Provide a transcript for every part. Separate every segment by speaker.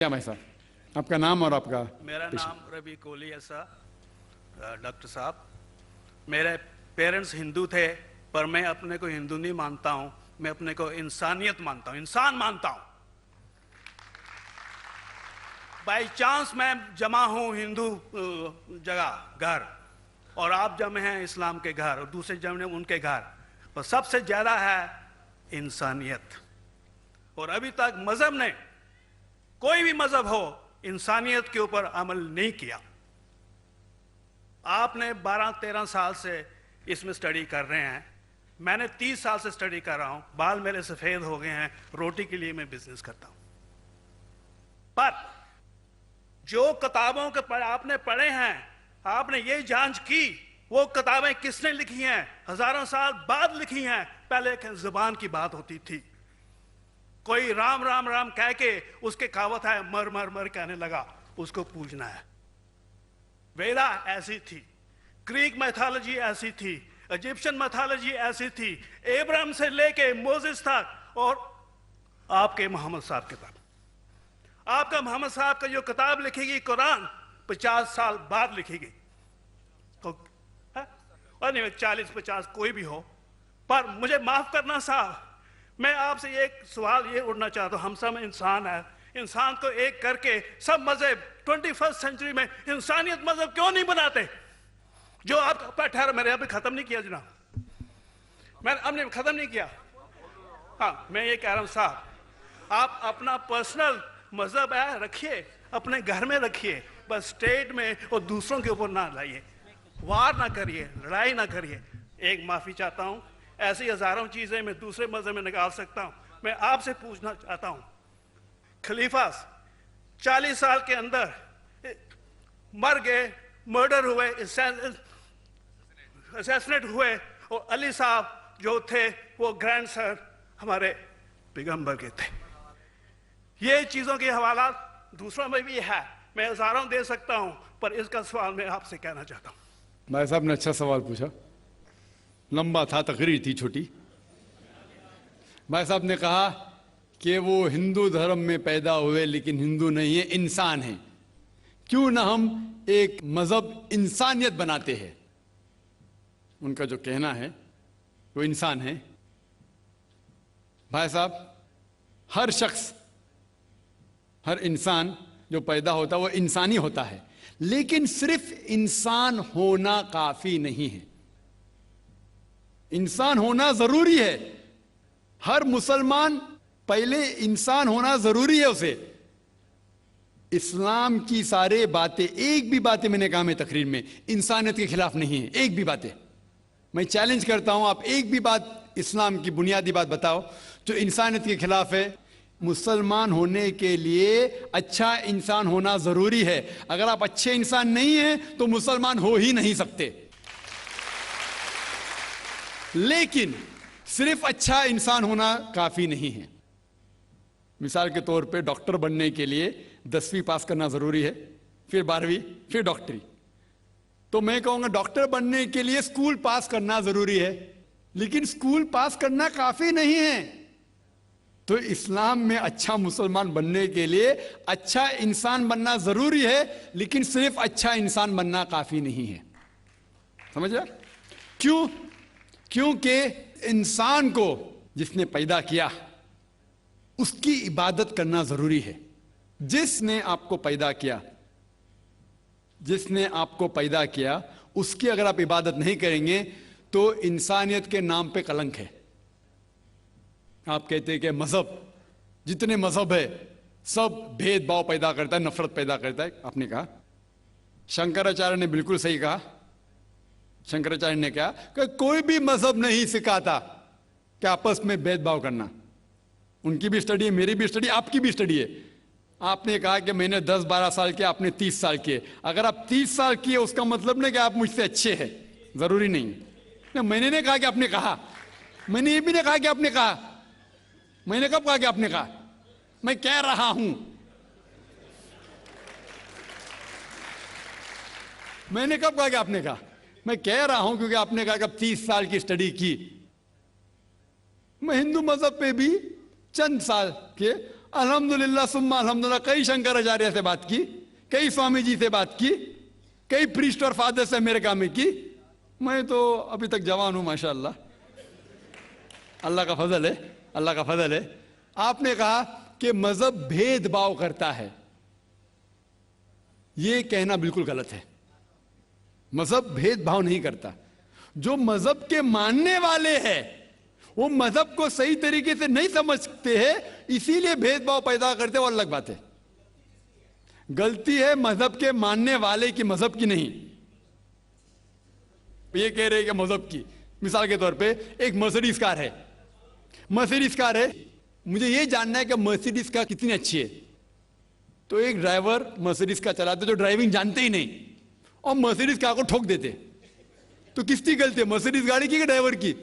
Speaker 1: क्या भाई साहब, आपका नाम और आपका?
Speaker 2: मेरा नाम रवि कोहली है सर। डॉक्टर साहब, मेरे पेरेंट्स हिंदू थे, पर मैं अपने को हिंदू नहीं मानता हूँ। मैं अपने को इंसानियत मानता हूँ, इंसान मानता हूँ। बाई चांस मैं जमा हूँ हिंदू जगह घर, और आप जमे हैं इस्लाम के घर, और दूसरे जमे उनके घर, पर सबसे ज़्यादा है इंसानियत। और अभी तक मज़हब ने, कोई भी मज़हब हो, इंसानियत के ऊपर अमल नहीं किया। आपने 12-13 साल से इसमें स्टडी कर रहे हैं, मैंने 30 साल से स्टडी कर रहा हूं, बाल मेरे सफ़ेद हो गए हैं, रोटी के लिए मैं बिजनेस करता हूं। पर जो किताबों के आपने पढ़े हैं, आपने ये जांच की वो किताबें किसने लिखी हैं? हजारों साल बाद लिखी हैं। पहले ज़ुबान की बात होती थी, कोई राम राम राम कह के उसके कहावत है मर मर मर कहने लगा, उसको पूजना है। वेदा ऐसी थी, ग्रीक मैथोलॉजी ऐसी थी, इजिप्शियन मैथोलॉजी ऐसी थी, एब्राहम से लेके मोसेस तक, और आपके मोहम्मद साहब के तक। आपका मोहम्मद साहब का जो किताब लिखेगी कुरान 50 साल बाद लिखेगी, तो और नहीं 40-50 कोई भी हो। पर मुझे माफ करना साहब, मैं आपसे एक सवाल ये उठना चाहता हूँ। हम सब इंसान हैं, इंसान को एक करके सब मजहब 21st सेंचुरी में इंसानियत मजहब क्यों नहीं बनाते? जो आप ठहर, मैंने अभी खत्म नहीं किया जनाब, मैंने हमने खत्म नहीं किया। हाँ, मैं ये कह रहा हूँ साहब, आप अपना पर्सनल मजहब है रखिए, अपने घर में रखिए, बस स्टेट में और दूसरों के ऊपर ना लाइए, वार ना करिए, लड़ाई ना करिए। एक माफी चाहता हूँ, ऐसी हजारों चीजें मैं दूसरे मजहब में निकाल सकता हूं। मैं आपसे पूछना चाहता हूं, खलीफा 40 साल के अंदर मर गए, मर्डर हुए, असैसिनेट हुए, और अली साहब जो थे वो ग्रैंडसन हमारे पैगंबर के थे। ये चीजों के हवाला दूसरों में भी है, मैं हजारों दे सकता हूं, पर इसका सवाल मैं आपसे कहना चाहता हूं।
Speaker 1: भाई साहब ने अच्छा सवाल पूछा, लंबा था, तकरीर थी छोटी। भाई साहब ने कहा कि वो हिंदू धर्म में पैदा हुए लेकिन हिंदू नहीं है, इंसान है। क्यों ना हम एक मजहब इंसानियत बनाते हैं? उनका जो कहना है वो इंसान है। भाई साहब, हर शख्स, हर इंसान जो पैदा होता है वो इंसानी होता है, लेकिन सिर्फ इंसान होना काफी नहीं है। इंसान होना जरूरी है। हर मुसलमान पहले इंसान होना जरूरी है उसे। इस्लाम की सारे बातें, एक भी बातें मैंने कहा मैं तकरीर में, इंसानियत के खिलाफ नहीं है। एक भी बातें मैं चैलेंज करता हूं, आप एक भी बात इस्लाम की बुनियादी बात बताओ जो इंसानियत के खिलाफ है। मुसलमान होने के लिए अच्छा इंसान होना जरूरी है। अगर आप अच्छे इंसान नहीं हैं तो मुसलमान हो ही नहीं सकते। लेकिन सिर्फ अच्छा इंसान होना काफी नहीं है। मिसाल के तौर पे डॉक्टर बनने के लिए 10वीं पास करना जरूरी है, फिर 12वीं, फिर डॉक्टरी। तो मैं कहूंगा डॉक्टर बनने के लिए स्कूल पास करना जरूरी है, लेकिन स्कूल पास करना काफी नहीं है। तो इस्लाम में अच्छा मुसलमान बनने के लिए अच्छा इंसान बनना जरूरी है, लेकिन सिर्फ अच्छा इंसान बनना काफी नहीं है। समझ रहे? क्यों? क्योंकि इंसान को जिसने पैदा किया उसकी इबादत करना जरूरी है। जिसने आपको पैदा किया, जिसने आपको पैदा किया, उसकी अगर आप इबादत नहीं करेंगे तो इंसानियत के नाम पे कलंक है। आप कहते हैं कि मजहब, जितने मजहब है सब भेदभाव पैदा करता है, नफरत पैदा करता है। आपने कहा, शंकराचार्य ने बिल्कुल सही कहा। शंकराचार्य ने कहा कि कोई भी मजहब नहीं सिखाता कि आपस में भेदभाव करना। उनकी भी स्टडी है, मेरी भी स्टडी, आपकी भी स्टडी है। आपने कहा कि मैंने 10-12 साल किया, आपने 30 साल किए। अगर आप 30 साल किए उसका मतलब नहीं कि आप मुझसे अच्छे हैं, जरूरी नहीं। मैंने नहीं कहा कि आपने कहा, मैंने ये भी नहीं कहा कि आपने कहा। मैंने कब कहा कि आपने कहा? मैं कह रहा हूं, मैंने कब कहा कि आपने कहा? मैं कह रहा हूं क्योंकि आपने कहा कि अब 30 साल की स्टडी की। मैं हिंदू मजहब पे भी चंद साल के, अल्हम्दुलिल्लाह सुम्मा अल्हम्दुलिल्लाह, कई शंकराचार्य से बात की, कई स्वामी जी से बात की, कई प्रीस्ट और फादर से अमेरिका में की। मैं तो अभी तक जवान हूं माशाअल्लाह, अल्लाह का फजल है, अल्लाह का फजल है। आपने कहा कि मजहब भेदभाव करता है, यह कहना बिल्कुल गलत है। मजहब भेदभाव नहीं करता। जो मजहब के मानने वाले हैं वो मजहब को सही तरीके से नहीं समझते हैं, इसीलिए भेदभाव पैदा करते हैं, वो अलग बात है। गलती है मजहब के मानने वाले की, मजहब की नहीं। ये कह रहे हैं कि मजहब की, मिसाल के तौर पे एक मर्सिडीज कार है, मर्सिडीज कार है, मुझे ये जानना है कि मर्सिडीज कार कितनी अच्छी है। तो एक ड्राइवर मर्सिडीज कार चलाते जो ड्राइविंग जानते ही नहीं और मर्सिडीज कार को ठोक देते, तो किसकी गलती है, मर्सिडीज गाड़ी की कि ड्राइवर की?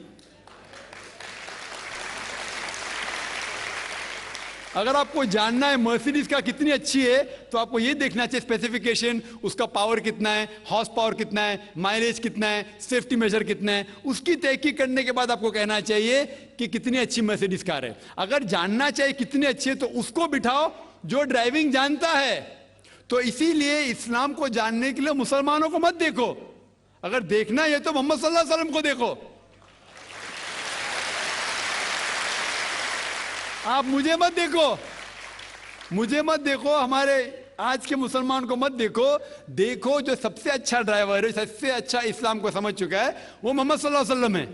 Speaker 1: अगर आपको जानना है मर्सिडीज का कितनी अच्छी है तो आपको यह देखना चाहिए स्पेसिफिकेशन, उसका पावर कितना है, हॉर्स पावर कितना है, माइलेज कितना है, सेफ्टी मेजर कितना है, उसकी तहकीक करने के बाद आपको कहना चाहिए कि कितनी अच्छी मर्सिडीज कार है। अगर जानना चाहिए कितनी अच्छी है तो उसको बिठाओ जो ड्राइविंग जानता है। तो इसीलिए इस्लाम को जानने के लिए मुसलमानों को मत देखो, अगर देखना है तो मोहम्मद सल्लल्लाहु अलैहि वसल्लम को देखो। आप मुझे मत देखो, मुझे मत देखो, हमारे आज के मुसलमान को मत देखो। देखो जो सबसे अच्छा ड्राइवर है, सबसे अच्छा इस्लाम को समझ चुका है, वो मोहम्मद सल्लल्लाहु अलैहि वसल्लम है।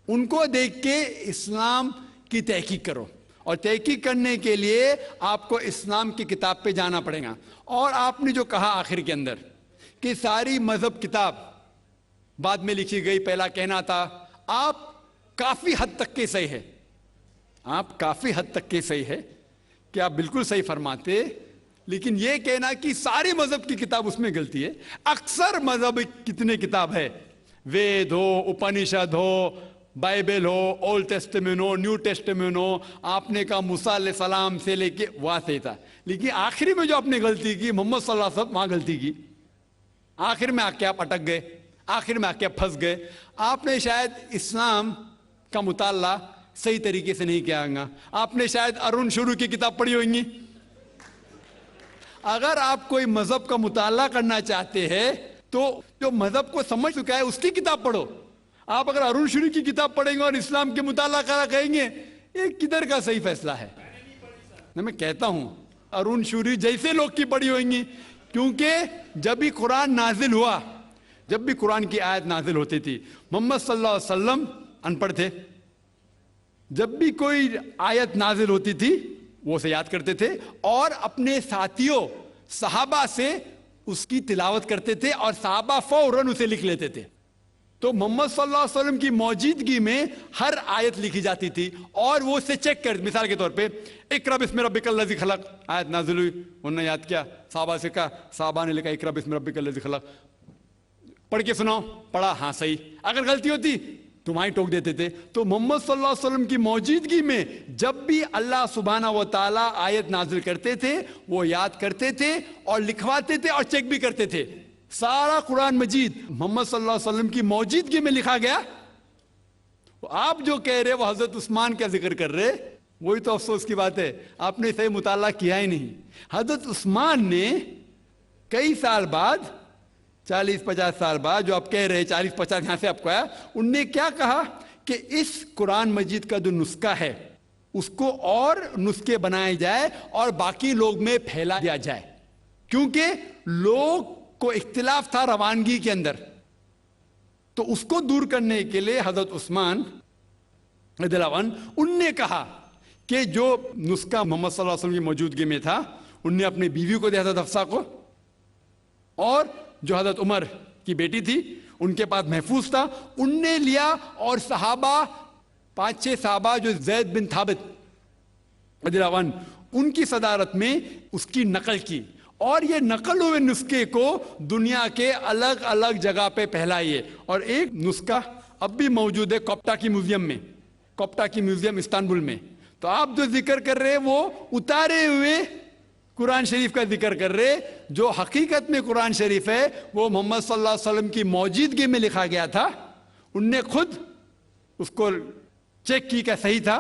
Speaker 1: उनको देख के इस्लाम की तहकीक करो, और तहकीक करने के लिए आपको इस्लाम की किताब पे जाना पड़ेगा। और आपने जो कहा आखिर के अंदर कि सारी मजहब किताब बाद में लिखी गई, पहला कहना था, आप काफी हद तक के सही है, आप काफी हद तक के सही है कि आप बिल्कुल सही फरमाते, लेकिन यह कहना कि सारी मजहब की किताब, उसमें गलती है। अक्सर मजहब कितने किताब है, वेद हो, उपनिषद हो, बाइबल हो, ओल्ड टेस्टामेंट हो, न्यू टेस्टामेंट हो, आपने कहा मूसा अलैहिस्सलाम से लेके वहां से था, लेकिन आखिरी में जो आपने गलती की, मोहम्मद सल्लल्लाहु अलैहि वसल्लम, वहां गलती की। आखिर में आके आप अटक गए, आखिर में आके आप फंस गए। आपने शायद इस्लाम का मुताला सही तरीके से नहीं किया होगा, आपने शायद अरुण शुरू की किताब पढ़ी होगी। अगर आप कोई मजहब का मुताला करना चाहते हैं तो जो मजहब को समझ चुका है उसकी किताब पढ़ो। आप अगर अरुण शुरू की किताब पढ़ेंगे और इस्लाम के मुताला करा कहेंगे, ये किधर का सही फैसला है? मैं कहता हूं अरुण शुरू जैसे लोग की पढ़ी होंगी, क्योंकि जब भी कुरान नाजिल हुआ, जब भी कुरान की आयत नाजिल होती थी, मोहम्मद सल्लल्लाहु अलैहि वसल्लम अनपढ़ थे। जब भी कोई आयत नाजिल होती थी वो उसे याद करते थे और अपने साथियों सहाबा से उसकी तिलावत करते थे, और सहाबा फौरन उसे लिख लेते थे। तो मोहम्मद सल्लल्लाहु अलैहि वसल्लम की मौजूदगी में हर आयत लिखी जाती थी और वो उसे चेक कर, मिसाल के तौर पे इक़रा बिस्मि रब्बिकल लज़ी खलक़ आयत नाजिल हुई, उन्होंने याद किया, सहाबा से कहा, सहाबा ने लिखा इक़रा बिस्मि रब्बिकल लज़ी खलक़, पढ़ के सुनाओ, पढ़ा, हाँ सही। अगर गलती होती तुम्हारी टोक देते थे। तो मोहम्मद सल्लल्लाहु अलैहि वसल्लम की मौजूदगी में जब भी अल्लाह सुब्हाना व तआला आयत नाजिल करते थे वो याद करते थे और लिखवाते थे और चेक भी करते थे। सारा कुरान मजीद मोहम्मद सल्लल्लाहु अलैहि वसल्लम की मौजूदगी में लिखा गया। आप जो कह रहे वो हजरत उस्मान का जिक्र कर रहे, वही तो अफसोस की बात है, आपने सही मुताला किया ही नहीं। हजरत उस्मान ने कई साल बाद, 40-50 साल बाद, जो आप कह रहे 40-50 यहां से आपको आया, उनने क्या कहा कि इस कुरान मजीद का जो नुस्खा है उसको और नुस्खे बनाए जाए और बाकी लोग में फैला दिया जाए, क्योंकि लोग को इख्तिलाफ था रवानगी के अंदर। तो उसको दूर करने के लिए हजरत उस्मान रज़ियल्लाहु अन्हु उनने कहा कि जो नुस्खा मोहम्मद सल्लल्लाहु अलैहि वसल्लम की मौजूदगी में था, उनने अपनी बीवी को दिया था, हफ्सा को, और जो हजरत उमर की बेटी थी उनके पास महफूज था, उनने लिया, और सहाबा 5-6 सहाबा जो ज़ैद बिन थाबित रज़ियल्लाहु अन्हु उनकी सदारत में उसकी नकल की, और ये नकल हुए नुस्खे को दुनिया के अलग अलग जगह पे फैलाइए। और एक नुस्खा अब भी मौजूद है कोप्टा की म्यूजियम में, कोप्टा की म्यूजियम इस्तांबुल में। तो आप जो जिक्र कर रहे हैं वो उतारे हुए कुरान शरीफ का जिक्र कर रहे, जो हकीकत में कुरान शरीफ है वो मोहम्मद सल्लल्लाहु अलैहि वसल्लम की मौजूदगी में लिखा गया था। उनने खुद उसको चेक की क्या सही था,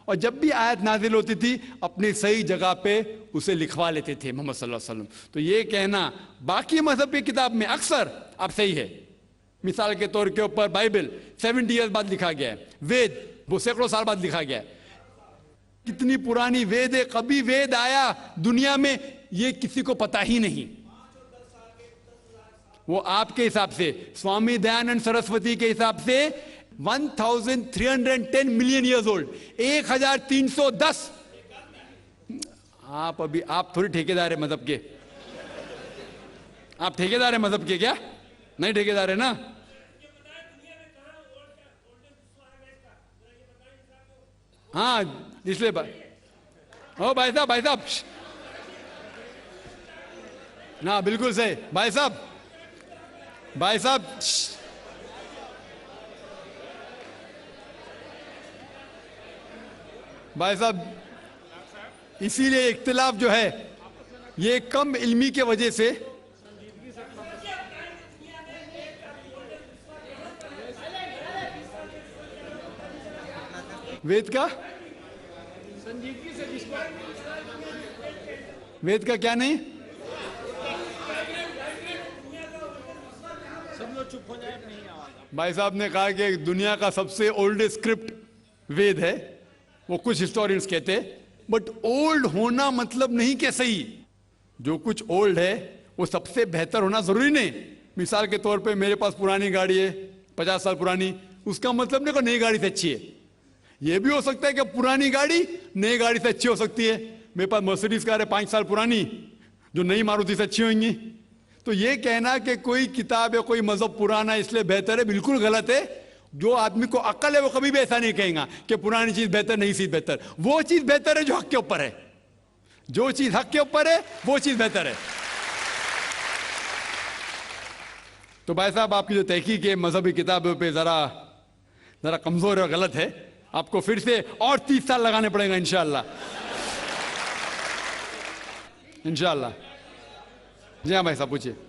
Speaker 1: और जब भी आयत नाजिल होती थी अपनी सही जगह पे उसे लिखवा लेते थे मोहम्मद सल्लल्लाहु अलैहि वसल्लम। तो ये कहना बाकी मजहब की किताब में अक्सर अब सही है। मिसाल के तौर के ऊपर बाइबल 70 ईयर्स बाद लिखा गया है, वेद वो सैकड़ों साल बाद लिखा गया है। कितनी पुरानी वेद है, कभी वेद आया दुनिया में ये किसी को पता ही नहीं। वो आपके हिसाब से, स्वामी दयानंद सरस्वती के हिसाब से 1310 मिलियन ईयर्स ओल्ड, 1310। आप थोड़ी ठेकेदार है मजहब के, आप ठेकेदार है मजहब के क्या? नहीं ठेकेदार है ना। हाँ इसलिए ओ भाई साहब ना, बिल्कुल सही भाई साहब इसीलिए इख्तिलाफ जो है ये कम इल्मी के वजह से। वेद का वेद का क्या नहीं, सब लोग चुप हो जाए। भाई साहब ने कहा कि दुनिया का सबसे ओल्डेस्ट स्क्रिप्ट वेद है, वो कुछ हिस्टोरियंस कहते हैं। बट ओल्ड होना मतलब नहीं कि सही, जो कुछ ओल्ड है वो सबसे बेहतर होना जरूरी नहीं। मिसाल के तौर पे मेरे पास पुरानी गाड़ी है 50 साल पुरानी, उसका मतलब नहीं कि नई गाड़ी से अच्छी है। ये भी हो सकता है कि पुरानी गाड़ी नई गाड़ी से अच्छी हो सकती है। मेरे पास मर्सिडीज कार है 5 साल पुरानी, जो नई मारुति से अच्छी होंगी। तो ये कहना कि कोई किताब या कोई मजहब पुराना इसलिए बेहतर है, बिल्कुल गलत है। जो आदमी को अक्ल है वो कभी भी ऐसा नहीं कहेगा कि पुरानी चीज बेहतर, नई चीज बेहतर। वो चीज बेहतर है जो हक के ऊपर है, जो चीज हक के ऊपर है वो चीज बेहतर है। तो भाई साहब आपकी जो तहकीक है मजहबी किताबों पे जरा कमजोर और गलत है। आपको फिर से और 30 साल लगाने पड़ेगा इंशाअल्लाह। जी हाँ भाई साहब पूछिए।